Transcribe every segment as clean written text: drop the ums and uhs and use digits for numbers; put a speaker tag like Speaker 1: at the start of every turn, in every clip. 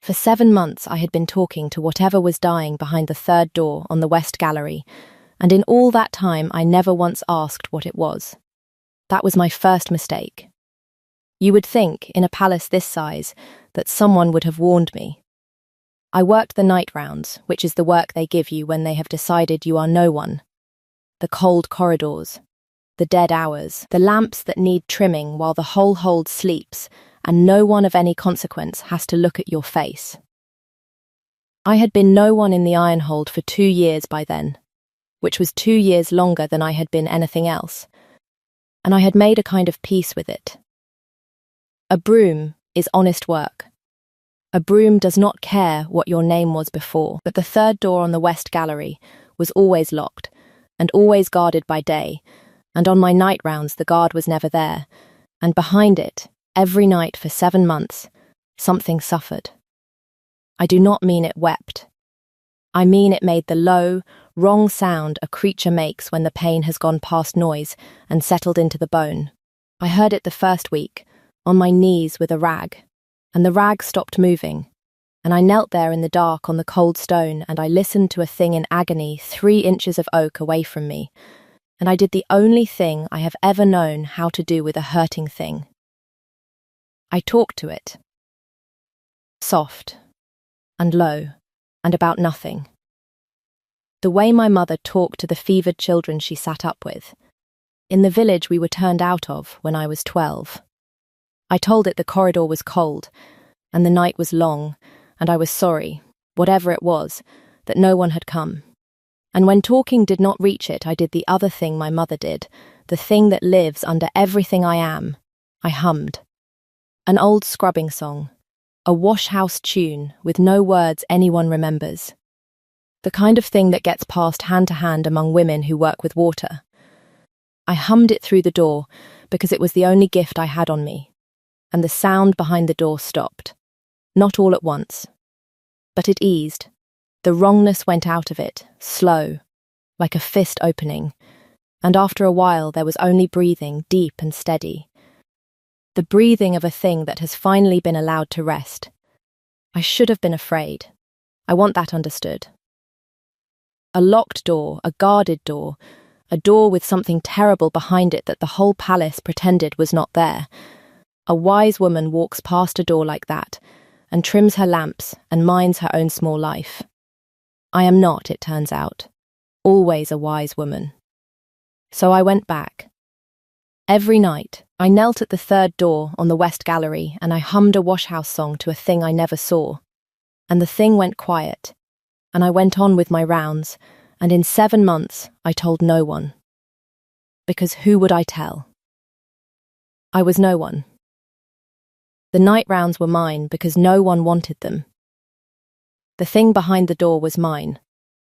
Speaker 1: For 7 months I had been talking to whatever was dying behind the third door on the west gallery, and in all that time I never once asked what it was. That was my first mistake. You would think, in a palace this size, that someone would have warned me. I worked the night rounds, which is the work they give you when they have decided you are no one. The cold corridors, the dead hours, the lamps that need trimming while the whole hold sleeps, and no one of any consequence has to look at your face. I had been no one in the iron hold for 2 years by then, which was 2 years longer than I had been anything else, and I had made a kind of peace with it. A broom is honest work. A broom does not care what your name was before, but the third door on the west gallery was always locked, and always guarded by day, and on my night rounds the guard was never there, and behind it, every night for 7 months, something suffered. I do not mean it wept. I mean it made the low, wrong sound a creature makes when the pain has gone past noise and settled into the bone. I heard it the first week, on my knees with a rag, and the rag stopped moving, and I knelt there in the dark on the cold stone, and I listened to a thing in agony 3 inches of oak away from me, and I did the only thing I have ever known how to do with a hurting thing. I talked to it. Soft, and low, and about nothing. The way my mother talked to the fevered children she sat up with, in the village we were turned out of when I was 12. I told it the corridor was cold, and the night was long, and I was sorry, whatever it was, that no one had come. And when talking did not reach it, I did the other thing my mother did, the thing that lives under everything I am. I hummed. An old scrubbing song, a wash-house tune with no words anyone remembers. The kind of thing that gets passed hand to hand among women who work with water. I hummed it through the door because it was the only gift I had on me, and the sound behind the door stopped. Not all at once, but it eased. The wrongness went out of it, slow, like a fist opening, and after a while there was only breathing, deep and steady. The breathing of a thing that has finally been allowed to rest. I should have been afraid. I want that understood. A locked door, a guarded door, a door with something terrible behind it that the whole palace pretended was not there. A wise woman walks past a door like that, and trims her lamps and minds her own small life. I am not, it turns out, always a wise woman. So I went back. Every night, I knelt at the third door on the west gallery and I hummed a washhouse song to a thing I never saw. And the thing went quiet, and I went on with my rounds, and in 7 months I told no one. Because who would I tell? I was no one. The night rounds were mine because no one wanted them. The thing behind the door was mine,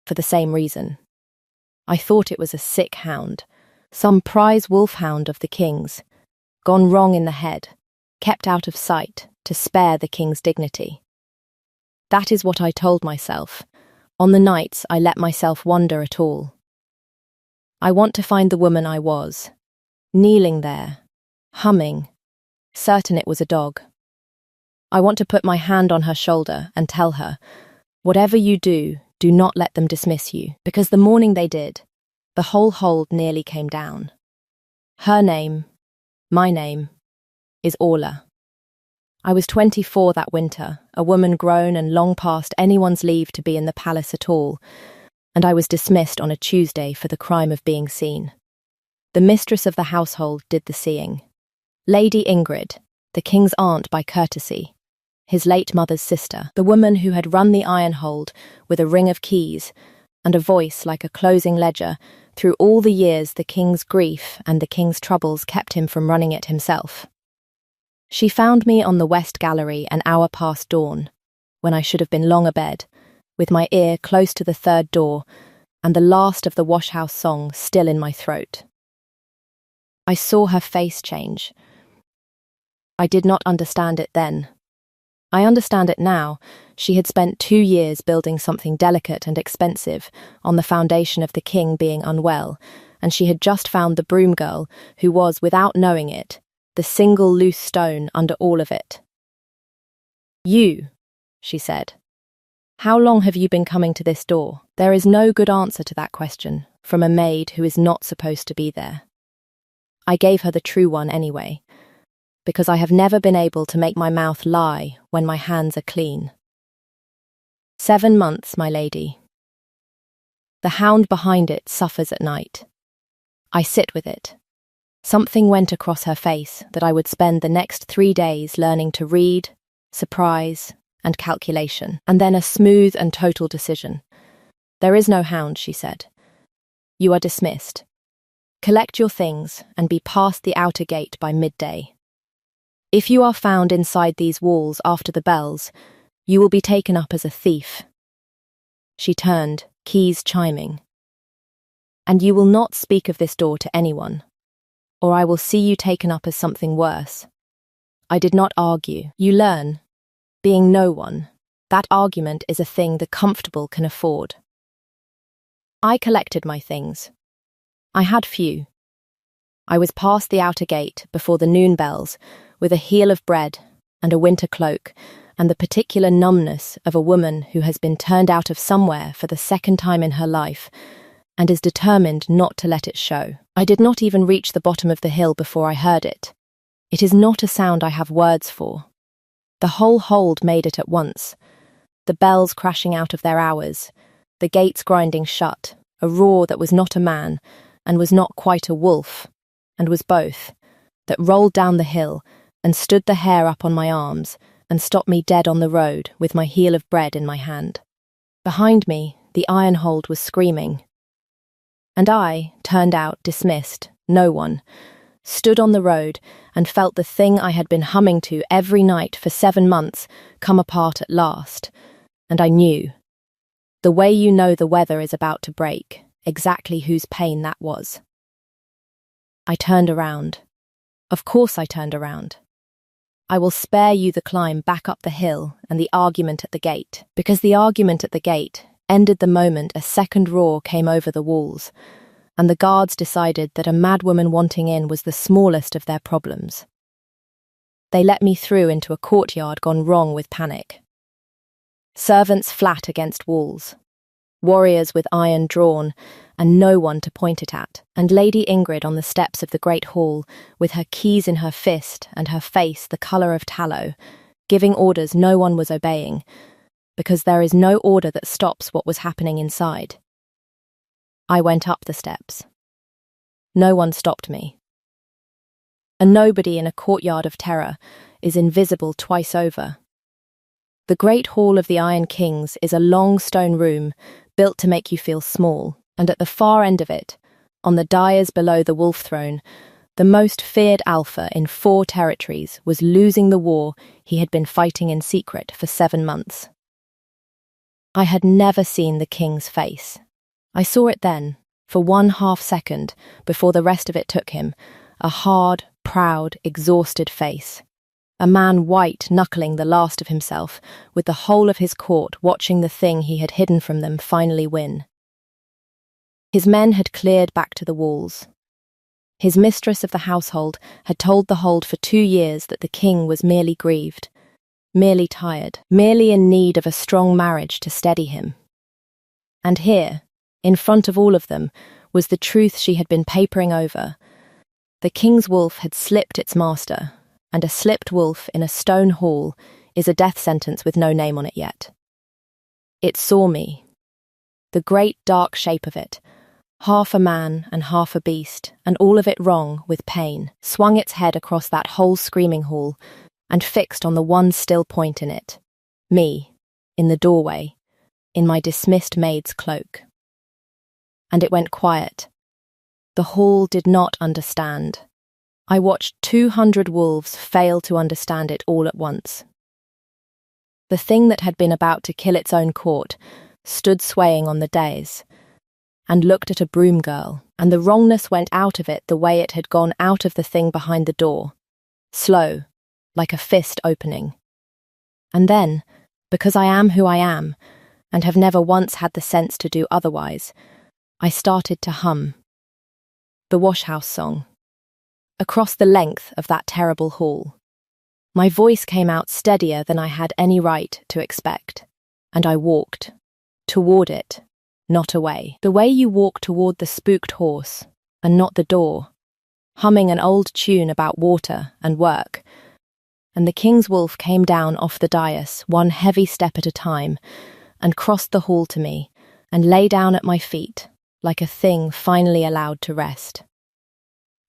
Speaker 1: for the same reason. I thought it was a sick hound, some prize wolfhound of the king's, gone wrong in the head, kept out of sight to spare the king's dignity. That is what I told myself, on the nights I let myself wander at all. I want to find the woman I was, kneeling there, humming, certain it was a dog. I want to put my hand on her shoulder and tell her, whatever you do, do not let them dismiss you, because the morning they did, the whole hold nearly came down. Her name, my name, is Orla. I was 24 that winter, a woman grown and long past anyone's leave to be in the palace at all, and I was dismissed on a Tuesday for the crime of being seen. The mistress of the household did the seeing. Lady Ingrid, the king's aunt by courtesy, his late mother's sister, the woman who had run the iron hold with a ring of keys and a voice like a closing ledger through all the years the king's grief and the king's troubles kept him from running it himself. She found me on the west gallery an hour past dawn, when I should have been long abed, with my ear close to the third door and the last of the washhouse song still in my throat. I saw her face change. I did not understand it then. I understand it now. She had spent 2 years building something delicate and expensive on the foundation of the king being unwell, and she had just found the broom girl who was, without knowing it, the single loose stone under all of it. You, she said. How long have you been coming to this door? There is no good answer to that question from a maid who is not supposed to be there. I gave her the true one anyway, because I have never been able to make my mouth lie when my hands are clean. 7 months, my lady. The hound behind it suffers at night. I sit with it. Something went across her face that I would spend the next 3 days learning to read, surprise, and calculation, and then a smooth and total decision. There is no hound, she said. You are dismissed. Collect your things and be past the outer gate by midday. If you are found inside these walls after the bells, you will be taken up as a thief. She turned, keys chiming. And you will not speak of this door to anyone, or I will see you taken up as something worse. I did not argue. You learn. Being no one, that argument is a thing the comfortable can afford. I collected my things. I had few. I was past the outer gate before the noon bells, with a heel of bread and a winter cloak, and the particular numbness of a woman who has been turned out of somewhere for the second time in her life, and is determined not to let it show. I did not even reach the bottom of the hill before I heard it. It is not a sound I have words for. The whole hold made it at once. The bells crashing out of their hours, the gates grinding shut, a roar that was not a man, and was not quite a wolf, and was both, that rolled down the hill, and stood the hair up on my arms, and stopped me dead on the road with my heel of bread in my hand. Behind me, the iron hold was screaming. And I, turned out, dismissed, no one, stood on the road and felt the thing I had been humming to every night for 7 months come apart at last. And I knew. The way you know the weather is about to break, exactly whose pain that was. I turned around. Of course I turned around. I will spare you the climb back up the hill and the argument at the gate, because the argument at the gate ended the moment a second roar came over the walls, and the guards decided that a madwoman wanting in was the smallest of their problems. They let me through into a courtyard gone wrong with panic. Servants flat against walls, warriors with iron drawn, and no one to point it at, and Lady Ingrid on the steps of the great hall, with her keys in her fist and her face the colour of tallow, giving orders no one was obeying, because there is no order that stops what was happening inside. I went up the steps. No one stopped me. A nobody in a courtyard of terror is invisible twice over. The great hall of the Iron Kings is a long stone room built to make you feel small, and at the far end of it, on the dais below the wolf throne, the most feared alpha in 4 territories was losing the war he had been fighting in secret for 7 months. I had never seen the king's face. I saw it then, for 1/2 second, before the rest of it took him, a hard, proud, exhausted face. A man white-knuckling the last of himself, with the whole of his court watching the thing he had hidden from them finally win. His men had cleared back to the walls. His mistress of the household had told the hold for 2 years that the king was merely grieved, merely tired, merely in need of a strong marriage to steady him. And here, in front of all of them, was the truth she had been papering over. The king's wolf had slipped its master, and a slipped wolf in a stone hall is a death sentence with no name on it yet. It saw me. The great dark shape of it, half a man and half a beast, and all of it wrong with pain, swung its head across that whole screaming hall and fixed on the one still point in it, me, in the doorway, in my dismissed maid's cloak. And it went quiet. The hall did not understand. I watched 200 wolves fail to understand it all at once. The thing that had been about to kill its own court stood swaying on the dais, and looked at a broom girl, and the wrongness went out of it the way it had gone out of the thing behind the door, slow, like a fist opening. And then, because I am who I am, and have never once had the sense to do otherwise, I started to hum. The washhouse song. Across the length of that terrible hall. My voice came out steadier than I had any right to expect, and I walked toward it, not away. The way you walk toward the spooked horse, and not the door, humming an old tune about water and work. And the king's wolf came down off the dais, one heavy step at a time, and crossed the hall to me, and lay down at my feet, like a thing finally allowed to rest.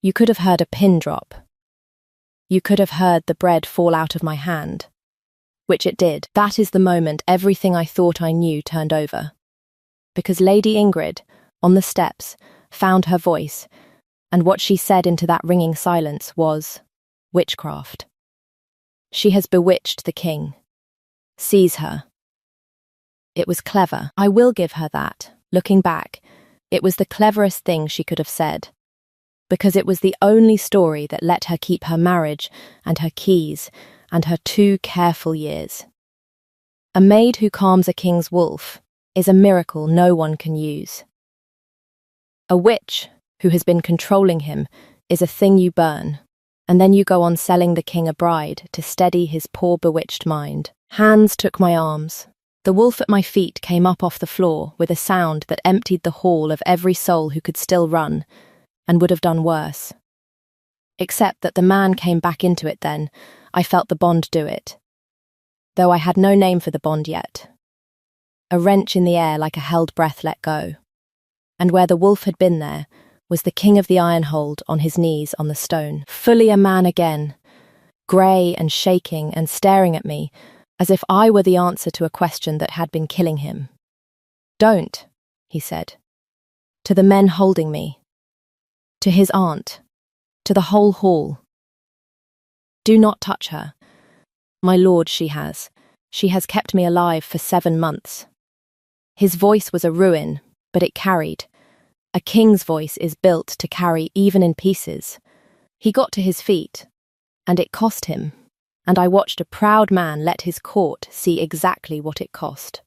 Speaker 1: You could have heard a pin drop. You could have heard the bread fall out of my hand, which it did. That is the moment everything I thought I knew turned over. Because Lady Ingrid, on the steps, found her voice, and what she said into that ringing silence was witchcraft. She has bewitched the king. Seize her. It was clever. I will give her that. Looking back, it was the cleverest thing she could have said, because it was the only story that let her keep her marriage and her keys and her 2 careful years. A maid who calms a king's wolf is a miracle no one can use. A witch who has been controlling him is a thing you burn, and then you go on selling the king a bride to steady his poor bewitched mind. Hands took my arms. The wolf at my feet came up off the floor with a sound that emptied the hall of every soul who could still run, and would have done worse. Except that the man came back into it then. I felt the bond do it. Though I had no name for the bond yet. A wrench in the air like a held breath let go. And where the wolf had been there was the king of the Ironhold on his knees on the stone, fully a man again, grey and shaking and staring at me as if I were the answer to a question that had been killing him. "Don't," he said, to the men holding me, to his aunt, to the whole hall. "Do not touch her. My lord, she has kept me alive for 7 months." His voice was a ruin, but it carried. A king's voice is built to carry even in pieces. He got to his feet, and it cost him, and I watched a proud man let his court see exactly what it cost,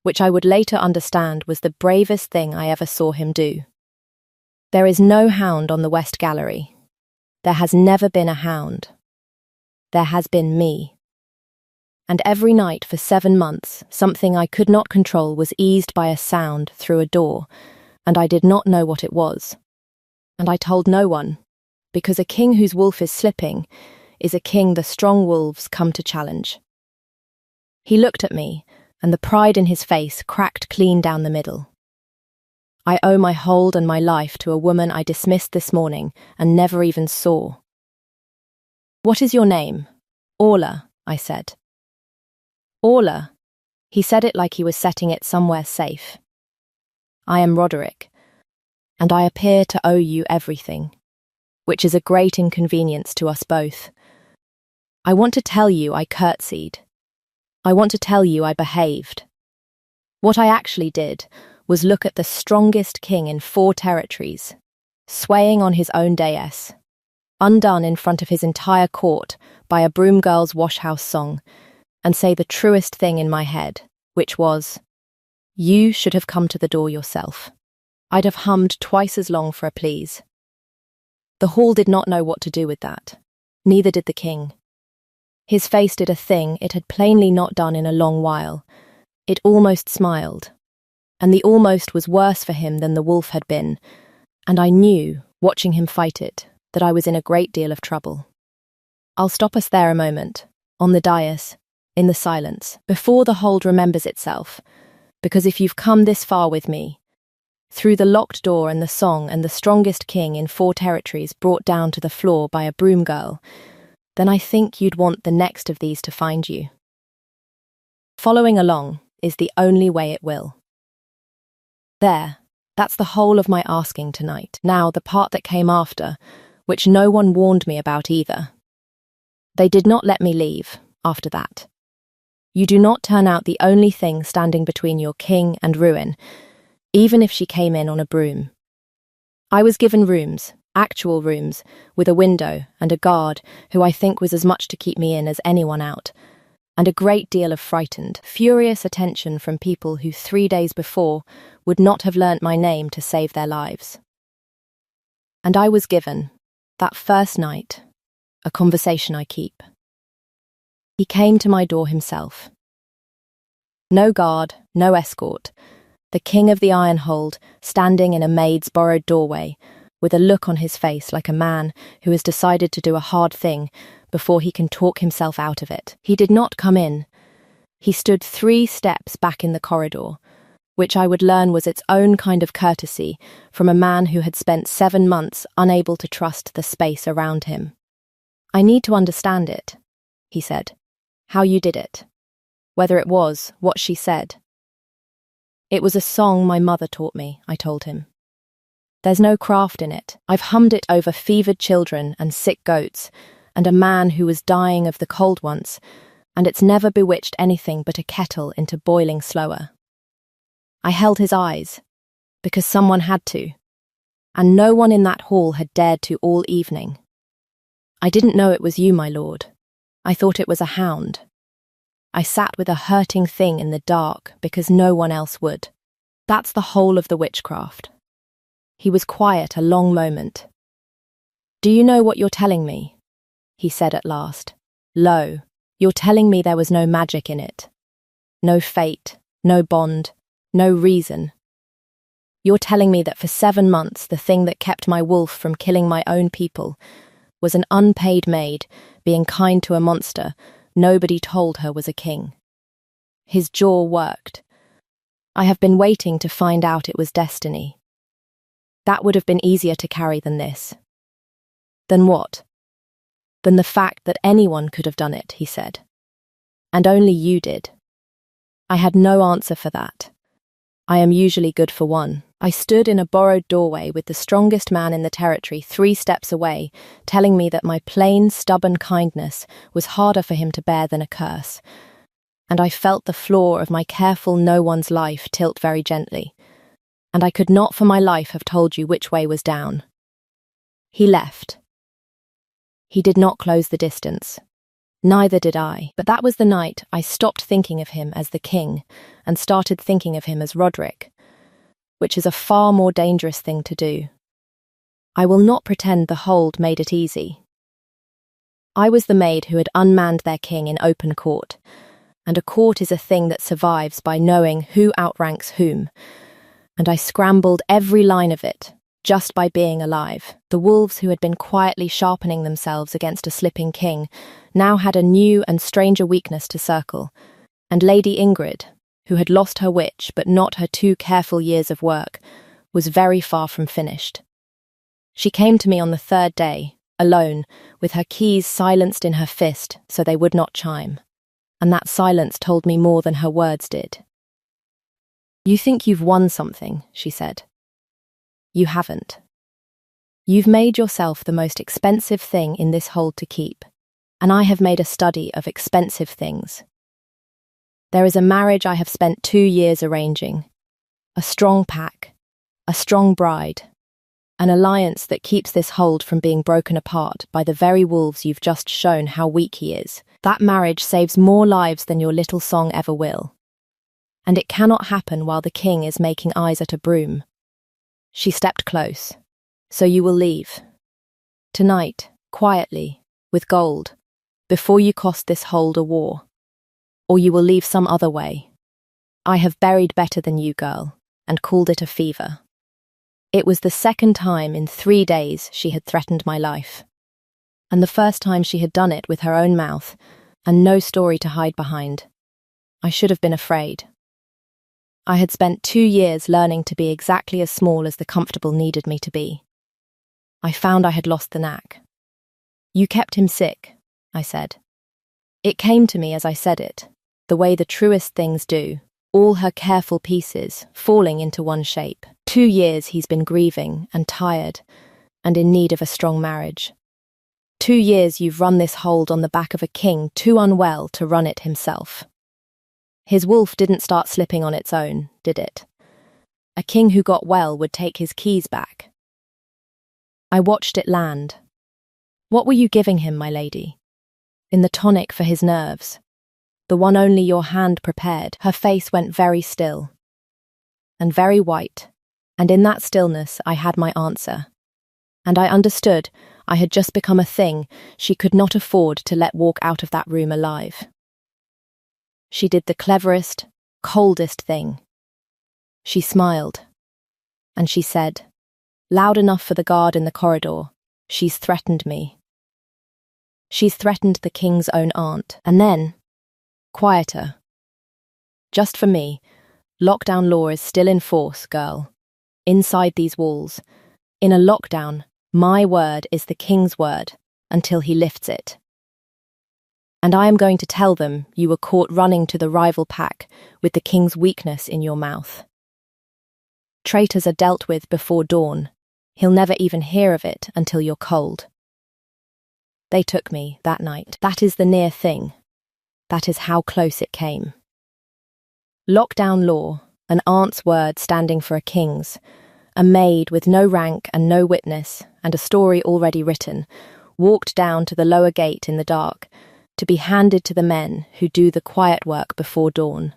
Speaker 1: which I would later understand was the bravest thing I ever saw him do. There is no hound on the West Gallery. There has never been a hound. There has been me. And every night for 7 months, something I could not control was eased by a sound through a door, and I did not know what it was. And I told no one, because a king whose wolf is slipping is a king the strong wolves come to challenge. He looked at me, and the pride in his face cracked clean down the middle. I owe my hold and my life to a woman I dismissed this morning and never even saw. "What is your name?" "Orla," I said. "Orla." He said it like he was setting it somewhere safe. "I am Roderick, and I appear to owe you everything, which is a great inconvenience to us both. I want to tell you I curtsied. I want to tell you I behaved. What I actually did was look at the strongest king in 4 territories, swaying on his own dais, undone in front of his entire court by a broom girl's washhouse song, and say the truest thing in my head, which was, 'You should have come to the door yourself.' I'd have hummed twice as long for a please. The hall did not know what to do with that. Neither did the king. His face did a thing it had plainly not done in a long while. It almost smiled. And the almost was worse for him than the wolf had been, and I knew, watching him fight it, that I was in a great deal of trouble. I'll stop us there a moment, on the dais, in the silence, before the hold remembers itself, because if you've come this far with me, through the locked door and the song and the strongest king in 4 territories brought down to the floor by a broom girl, then I think you'd want the next of these to find you. Following along is the only way it will. There, that's the whole of my asking tonight. Now, the part that came after, which no one warned me about either. They did not let me leave after that. You do not turn out the only thing standing between your king and ruin, even if she came in on a broom. I was given rooms, actual rooms, with a window and a guard who I think was as much to keep me in as anyone out, and a great deal of frightened, furious attention from people who 3 days before would not have learnt my name to save their lives. And I was given, that first night, a conversation I keep. He came to my door himself. No guard, no escort. The king of the Ironhold, standing in a maid's borrowed doorway, with a look on his face like a man who has decided to do a hard thing before he can talk himself out of it. He did not come in. He stood 3 steps back in the corridor, which I would learn was its own kind of courtesy from a man who had spent 7 months unable to trust the space around him. "I need to understand it," he said. "How you did it. Whether it was what she said." "It was a song my mother taught me," I told him. "There's no craft in it. I've hummed it over fevered children and sick goats, and a man who was dying of the cold once, and it's never bewitched anything but a kettle into boiling slower." I held his eyes, because someone had to, and no one in that hall had dared to all evening. "I didn't know it was you, my lord. I thought it was a hound. I sat with a hurting thing in the dark because no one else would. That's the whole of the witchcraft." He was quiet a long moment. "Do you know what you're telling me?" he said at last, low. "You're telling me there was no magic in it. No fate, no bond, no reason. You're telling me that for 7 months the thing that kept my wolf from killing my own people was an unpaid maid being kind to a monster nobody told her was a king." His jaw worked. "I have been waiting to find out it was destiny. That would have been easier to carry than this." "Than what?" "Than the fact that anyone could have done it," he said. "And only you did." I had no answer for that. I am usually good for one. I stood in a borrowed doorway with the strongest man in the territory 3 steps away, telling me that my plain, stubborn kindness was harder for him to bear than a curse. And I felt the floor of my careful no one's life tilt very gently. And I could not for my life have told you which way was down. He left. He did not close the distance. Neither did I. But that was the night I stopped thinking of him as the king and started thinking of him as Roderick, which is a far more dangerous thing to do. I will not pretend the hold made it easy. I was the maid who had unmanned their king in open court, and a court is a thing that survives by knowing who outranks whom, and I scrambled every line of it, just by being alive. The wolves who had been quietly sharpening themselves against a slipping king now had a new and stranger weakness to circle, and Lady Ingrid, who had lost her witch but not her 2 careful years of work, was very far from finished. She came to me on the 3rd day, alone, with her keys silenced in her fist so they would not chime, and that silence told me more than her words did. "You think you've won something," she said. "You haven't. You've made yourself the most expensive thing in this hold to keep, and I have made a study of expensive things. There is a marriage I have spent 2 years arranging, a strong pack, a strong bride, an alliance that keeps this hold from being broken apart by the very wolves you've just shown how weak he is. That marriage saves more lives than your little song ever will. And it cannot happen while the king is making eyes at a broom." She stepped close. "So you will leave. Tonight, quietly, with gold, before you cost this hold a war. Or you will leave some other way. I have buried better than you, girl, and called it a fever." It was the 2nd time in 3 days she had threatened my life, and the first time she had done it with her own mouth, and no story to hide behind. I should have been afraid. I had spent 2 years learning to be exactly as small as the comfortable needed me to be. I found I had lost the knack. "You kept him sick," I said. It came to me as I said it, the way the truest things do, all her careful pieces falling into one shape. 2 years he's been grieving and tired and in need of a strong marriage. 2 years you've run this hold on the back of a king too unwell to run it himself. His wolf didn't start slipping on its own, did it? A king who got well would take his keys back. I watched it land. What were you giving him, my lady? In the tonic for his nerves, the one only your hand prepared. Her face went very still and very white, and in that stillness I had my answer. And I understood I had just become a thing she could not afford to let walk out of that room alive. She did the cleverest, coldest thing. She smiled, and she said, loud enough for the guard in the corridor, "She's threatened me. She's threatened the king's own aunt." And then, quieter, "Just for me, lockdown law is still in force, girl. Inside these walls. In a lockdown, my word is the king's word until he lifts it. And I am going to tell them you were caught running to the rival pack with the king's weakness in your mouth. Traitors are dealt with before dawn. He'll never even hear of it until you're cold." They took me that night. That is the near thing. That is how close it came. Lockdown law, an aunt's word standing for a king's, a maid with no rank and no witness, and a story already written, walked down to the lower gate in the dark, to be handed to the men who do the quiet work before dawn.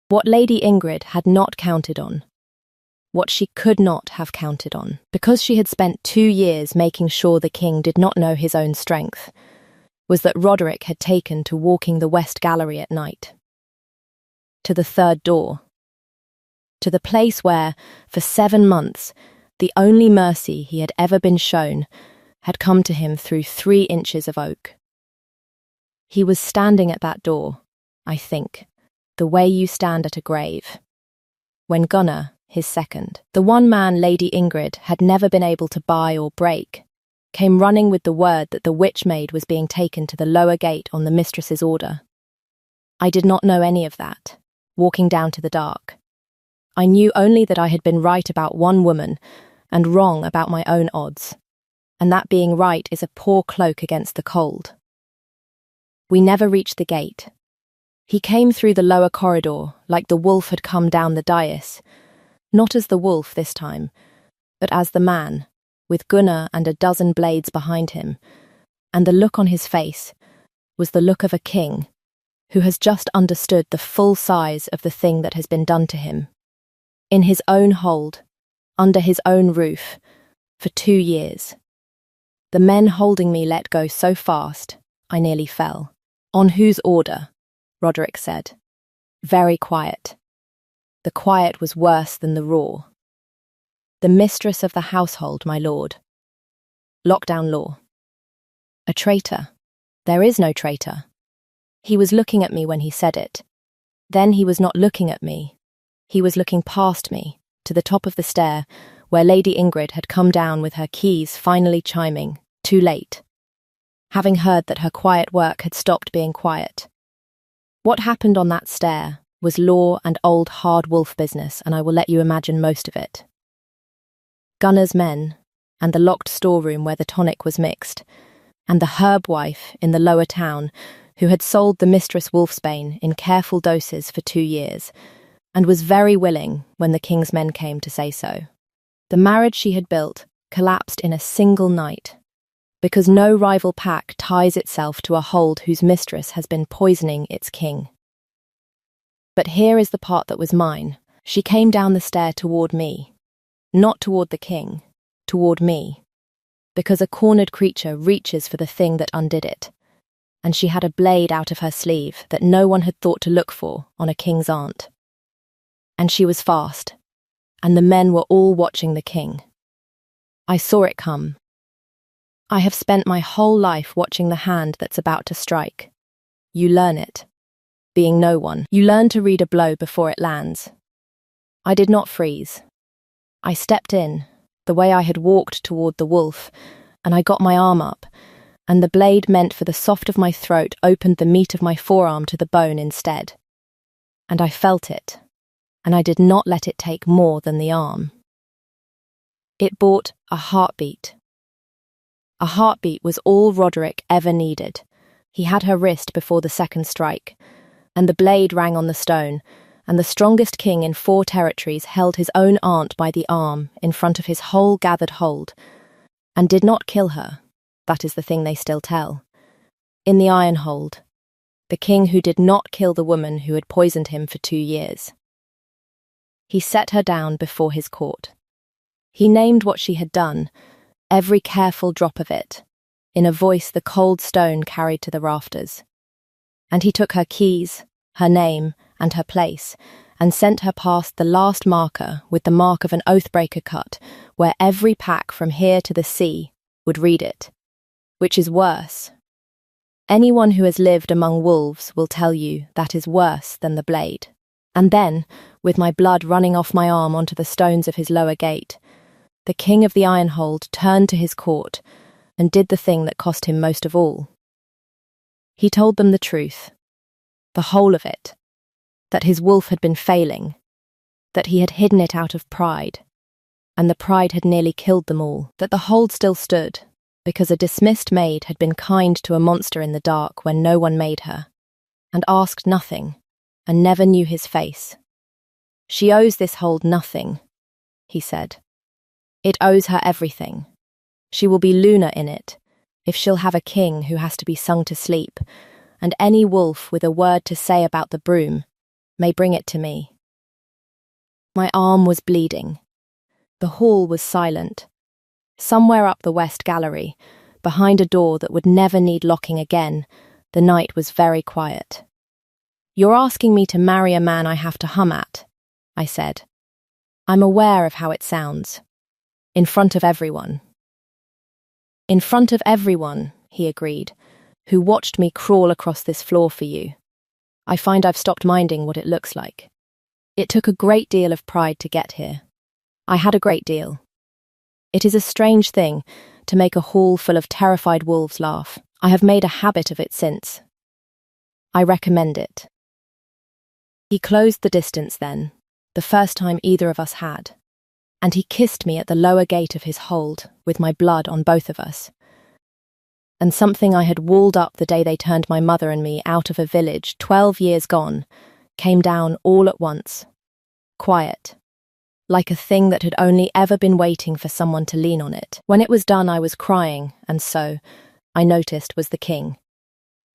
Speaker 1: What Lady Ingrid had not counted on, what she could not have counted on, because she had spent 2 years making sure the king did not know his own strength, was that Roderick had taken to walking the West Gallery at night. To the third door. To the place where, for 7 months, the only mercy he had ever been shown had come to him through 3 inches of oak. He was standing at that door, I think, the way you stand at a grave. When Gunnar, his second, the one man Lady Ingrid had never been able to buy or break, came running with the word that the witch maid was being taken to the lower gate on the mistress's order. I did not know any of that, walking down to the dark. I knew only that I had been right about one woman and wrong about my own odds, and that being right is a poor cloak against the cold. We never reached the gate. He came through the lower corridor like the wolf had come down the dais, not as the wolf this time, but as the man, with Gunnar and a dozen blades behind him, and the look on his face was the look of a king who has just understood the full size of the thing that has been done to him. In his own hold, under his own roof, for 2 years. The men holding me let go so fast, I nearly fell. "On whose order?" Roderick said. Very quiet. The quiet was worse than the roar. "The mistress of the household, my lord." Lockdown law. A traitor. There is no traitor. He was looking at me when he said it. Then he was not looking at me. He was looking past me, to the top of the stair, where Lady Ingrid had come down with her keys finally chiming, too late, having heard that her quiet work had stopped being quiet. What happened on that stair was law and old hard wolf business, and I will let you imagine most of it. Gunnar's men, and the locked storeroom where the tonic was mixed, and the herb wife in the lower town who had sold the mistress wolfsbane in careful doses for 2 years, and was very willing when the king's men came to say so. The marriage she had built collapsed in a single night, because no rival pack ties itself to a hold whose mistress has been poisoning its king. But here is the part that was mine. She came down the stair toward me. Not toward the king, toward me. Because a cornered creature reaches for the thing that undid it. And she had a blade out of her sleeve that no one had thought to look for on a king's aunt. And she was fast, and the men were all watching the king. I saw it come. I have spent my whole life watching the hand that's about to strike. You learn it. Being no one, you learn to read a blow before it lands. I did not freeze. I stepped in, the way I had walked toward the wolf, and I got my arm up, and the blade meant for the soft of my throat opened the meat of my forearm to the bone instead. And I felt it, and I did not let it take more than the arm. It brought a heartbeat. A heartbeat was all Roderick ever needed. He had her wrist before the second strike, and the blade rang on the stone, and the strongest king in 4 territories held his own aunt by the arm in front of his whole gathered hold, and did not kill her. That is the thing they still tell. In the iron hold, the king who did not kill the woman who had poisoned him for 2 years. He set her down before his court. He named what she had done, every careful drop of it, in a voice the cold stone carried to the rafters. And he took her keys, her name, and her place, and sent her past the last marker with the mark of an oathbreaker cut, where every pack from here to the sea would read it. Which is worse. Anyone who has lived among wolves will tell you that is worse than the blade. And then, with my blood running off my arm onto the stones of his lower gate, the king of the Ironhold turned to his court and did the thing that cost him most of all. He told them the truth, the whole of it, that his wolf had been failing, that he had hidden it out of pride, and the pride had nearly killed them all, that the hold still stood, because a dismissed maid had been kind to a monster in the dark when no one made her, and asked nothing, and never knew his face. She owes this hold nothing, he said. It owes her everything. She will be Luna in it, if she'll have a king who has to be sung to sleep, and any wolf with a word to say about the broom may bring it to me. My arm was bleeding. The hall was silent. Somewhere up the west gallery, behind a door that would never need locking again, the night was very quiet. You're asking me to marry a man I have to hum at, I said. I'm aware of how it sounds. In front of everyone. In front of everyone, he agreed, who watched me crawl across this floor for you. I find I've stopped minding what it looks like. It took a great deal of pride to get here. I had a great deal. It is a strange thing to make a hall full of terrified wolves laugh. I have made a habit of it since. I recommend it. He closed the distance then, the first time either of us had, and he kissed me at the lower gate of his hold, with my blood on both of us. And something I had walled up the day they turned my mother and me out of a village 12 years gone came down all at once, quiet, like a thing that had only ever been waiting for someone to lean on it. When it was done, I was crying, and so, I noticed, was the king,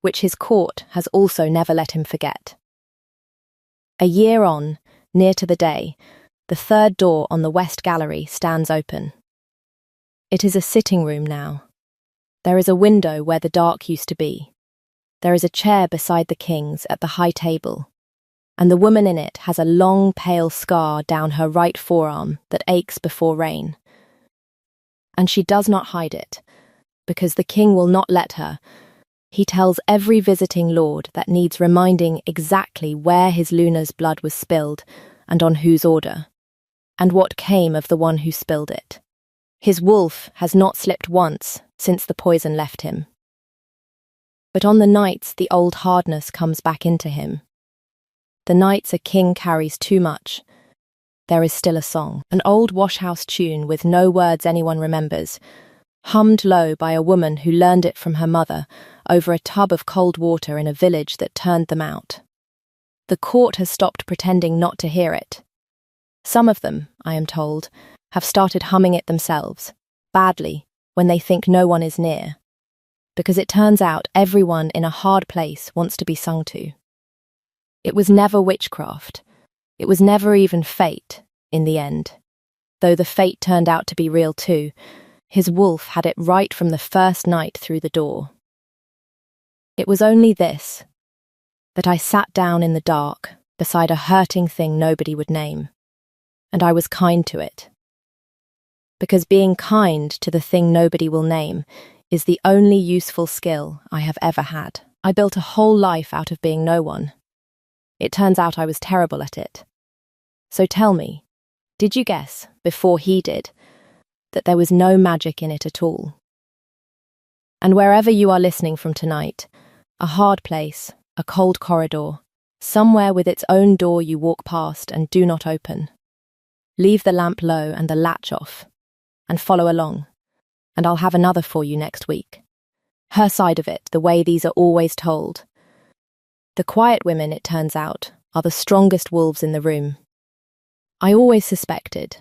Speaker 1: which his court has also never let him forget. A year on, near to the day, the third door on the west gallery stands open. It is a sitting room now. There is a window where the dark used to be. There is a chair beside the king's at the high table, and the woman in it has a long, pale scar down her right forearm that aches before rain. And she does not hide it, because the king will not let her. He tells every visiting lord that needs reminding exactly where his Luna's blood was spilled and on whose order, and what came of the one who spilled it. His wolf has not slipped once since the poison left him. But on the nights the old hardness comes back into him. The nights a king carries too much, there is still a song, an old washhouse tune with no words anyone remembers, hummed low by a woman who learned it from her mother over a tub of cold water in a village that turned them out. The court has stopped pretending not to hear it. Some of them, I am told, have started humming it themselves, badly, when they think no one is near, because it turns out everyone in a hard place wants to be sung to. It was never witchcraft. It was never even fate, in the end. Though the fate turned out to be real too, his wolf had it right from the first night through the door. It was only this, that I sat down in the dark beside a hurting thing nobody would name, and I was kind to it. Because being kind to the thing nobody will name is the only useful skill I have ever had. I built a whole life out of being no one. It turns out I was terrible at it. So tell me, did you guess, before he did, that there was no magic in it at all? And wherever you are listening from tonight, a hard place, a cold corridor, somewhere with its own door you walk past and do not open, leave the lamp low and the latch off, and follow along, and I'll have another for you next week. Her side of it, the way these are always told. The quiet women, it turns out, are the strongest wolves in the room. I always suspected.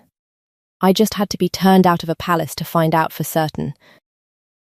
Speaker 1: I just had to be turned out of a palace to find out for certain,